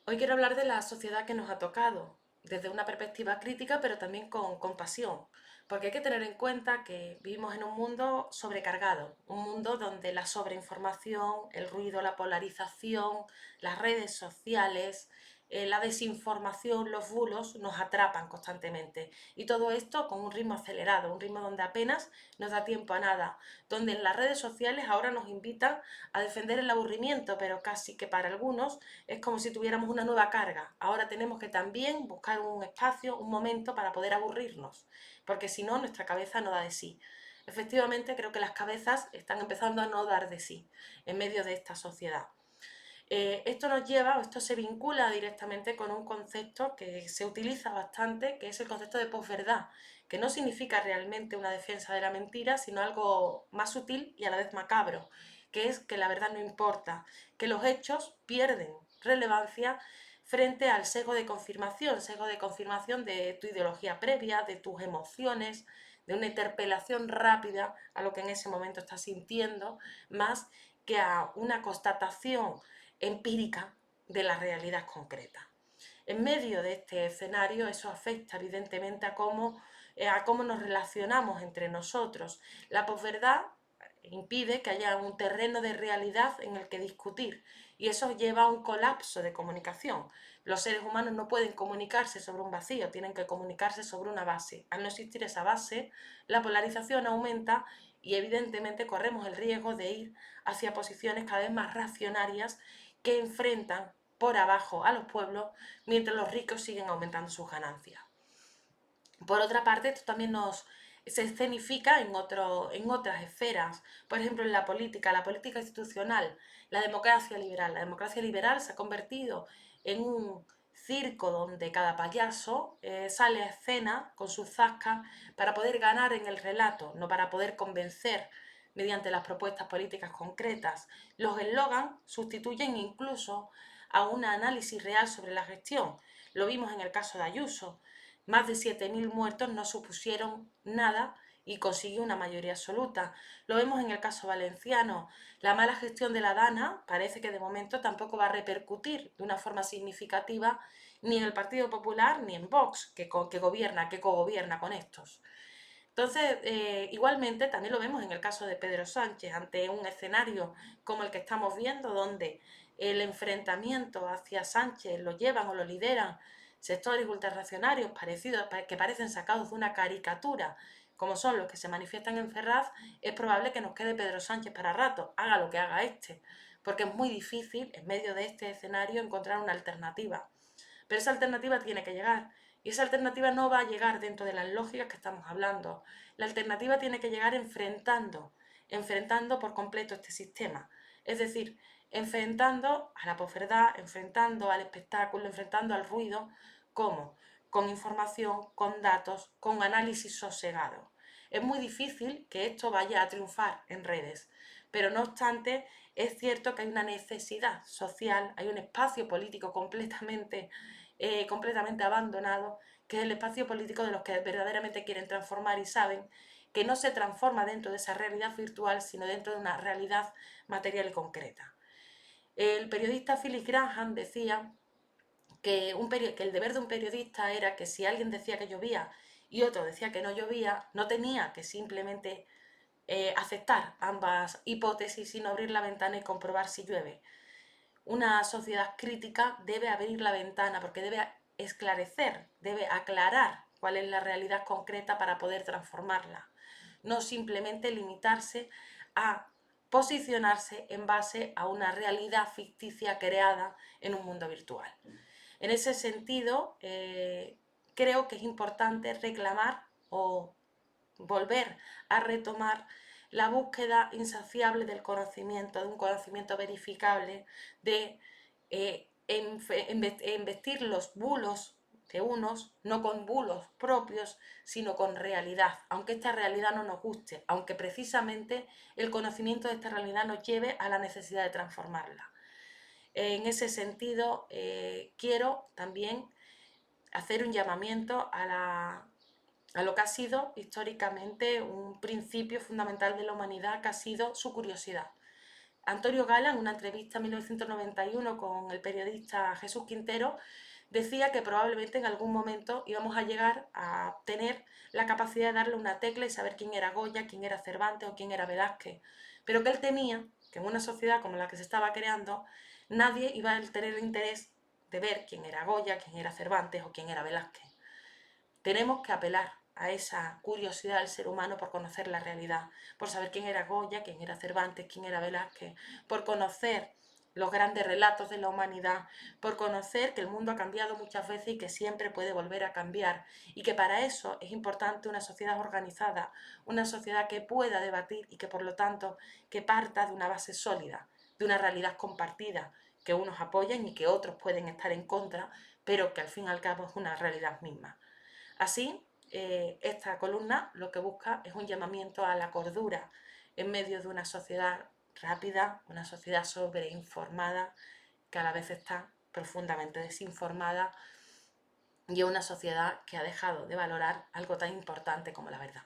Hoy quiero hablar de la sociedad que nos ha tocado, desde una perspectiva crítica, pero también con compasión, porque hay que tener en cuenta que vivimos en un mundo sobrecargado, un mundo donde la sobreinformación, el ruido, la polarización, las redes sociales, la desinformación, los bulos nos atrapan constantemente. Y todo esto con un ritmo acelerado, un ritmo donde apenas nos da tiempo a nada, donde en las redes sociales ahora nos invitan a defender el aburrimiento, pero casi que para algunos es como si tuviéramos una nueva carga. Ahora tenemos que también buscar un espacio, un momento para poder aburrirnos, porque si no, nuestra cabeza no da de sí. Efectivamente, creo que las cabezas están empezando a no dar de sí en medio de esta sociedad. Esto nos lleva, o esto se vincula directamente con un concepto que se utiliza bastante, que es el concepto de posverdad, que no significa realmente una defensa de la mentira, sino algo más sutil y a la vez macabro, que es que la verdad no importa, que los hechos pierden relevancia frente al sesgo de confirmación de tu ideología previa, de tus emociones, de una interpelación rápida a lo que en ese momento estás sintiendo, más que a una constatación empírica de la realidad concreta. En medio de este escenario, eso afecta evidentemente a cómo nos relacionamos entre nosotros. La posverdad impide que haya un terreno de realidad en el que discutir y eso lleva a un colapso de comunicación. Los seres humanos no pueden comunicarse sobre un vacío, tienen que comunicarse sobre una base. Al no existir esa base, la polarización aumenta y evidentemente corremos el riesgo de ir hacia posiciones cada vez más reaccionarias que enfrentan por abajo a los pueblos mientras los ricos siguen aumentando sus ganancias. Por otra parte, esto también se escenifica en otras esferas, por ejemplo en la política institucional, la democracia liberal. La democracia liberal se ha convertido en un circo donde cada payaso sale a escena con sus zascas para poder ganar en el relato, no para poder convencer mediante las propuestas políticas concretas. Los eslogans sustituyen incluso a un análisis real sobre la gestión. Lo vimos en el caso de Ayuso. Más de 7.000 muertos no supusieron nada y consiguió una mayoría absoluta. Lo vemos en el caso valenciano. La mala gestión de la Dana parece que de momento tampoco va a repercutir de una forma significativa ni en el Partido Popular ni en Vox, que gobierna, que cogobierna con estos. Entonces, igualmente, también lo vemos en el caso de Pedro Sánchez, ante un escenario como el que estamos viendo, donde el enfrentamiento hacia Sánchez lo llevan o lo lideran sectores ultrarreaccionarios parecidos, que parecen sacados de una caricatura, como son los que se manifiestan en Ferraz, es probable que nos quede Pedro Sánchez para rato, haga lo que haga este, porque es muy difícil, en medio de este escenario, encontrar una alternativa. Pero esa alternativa tiene que llegar. Y esa alternativa no va a llegar dentro de las lógicas que estamos hablando. La alternativa tiene que llegar enfrentando por completo este sistema. Es decir, enfrentando a la posverdad, enfrentando al espectáculo, enfrentando al ruido. ¿Cómo? Con información, con datos, con análisis sosegado. Es muy difícil que esto vaya a triunfar en redes, pero no obstante es cierto que hay una necesidad social, hay un espacio político completamente abandonado, que es el espacio político de los que verdaderamente quieren transformar y saben que no se transforma dentro de esa realidad virtual, sino dentro de una realidad material y concreta. El periodista Philip Graham decía que el deber de un periodista era que si alguien decía que llovía y otro decía que no llovía, no tenía que simplemente aceptar ambas hipótesis, sino abrir la ventana y comprobar si llueve. Una sociedad crítica debe abrir la ventana porque debe esclarecer, debe aclarar cuál es la realidad concreta para poder transformarla. No simplemente limitarse a posicionarse en base a una realidad ficticia creada en un mundo virtual. En ese sentido, creo que es importante reclamar o volver a retomar la búsqueda insaciable del conocimiento, de un conocimiento verificable, de investir los bulos de unos, no con bulos propios, sino con realidad, aunque esta realidad no nos guste, aunque precisamente el conocimiento de esta realidad nos lleve a la necesidad de transformarla. En ese sentido, quiero también hacer un llamamiento a lo que ha sido históricamente un principio fundamental de la humanidad, que ha sido su curiosidad. Antonio Gala, en una entrevista en 1991 con el periodista Jesús Quintero, decía que probablemente en algún momento íbamos a llegar a tener la capacidad de darle una tecla y saber quién era Goya, quién era Cervantes o quién era Velázquez, pero que él temía que en una sociedad como la que se estaba creando nadie iba a tener interés de ver quién era Goya, quién era Cervantes o quién era Velázquez. Tenemos que apelar a esa curiosidad del ser humano por conocer la realidad, por saber quién era Goya, quién era Cervantes, quién era Velázquez, por conocer los grandes relatos de la humanidad, por conocer que el mundo ha cambiado muchas veces y que siempre puede volver a cambiar, y que para eso es importante una sociedad organizada, una sociedad que pueda debatir y que por lo tanto que parta de una base sólida, de una realidad compartida, que unos apoyan y que otros pueden estar en contra, pero que al fin y al cabo es una realidad misma. Así, esta columna lo que busca es un llamamiento a la cordura en medio de una sociedad rápida, una sociedad sobreinformada, que a la vez está profundamente desinformada, y una sociedad que ha dejado de valorar algo tan importante como la verdad.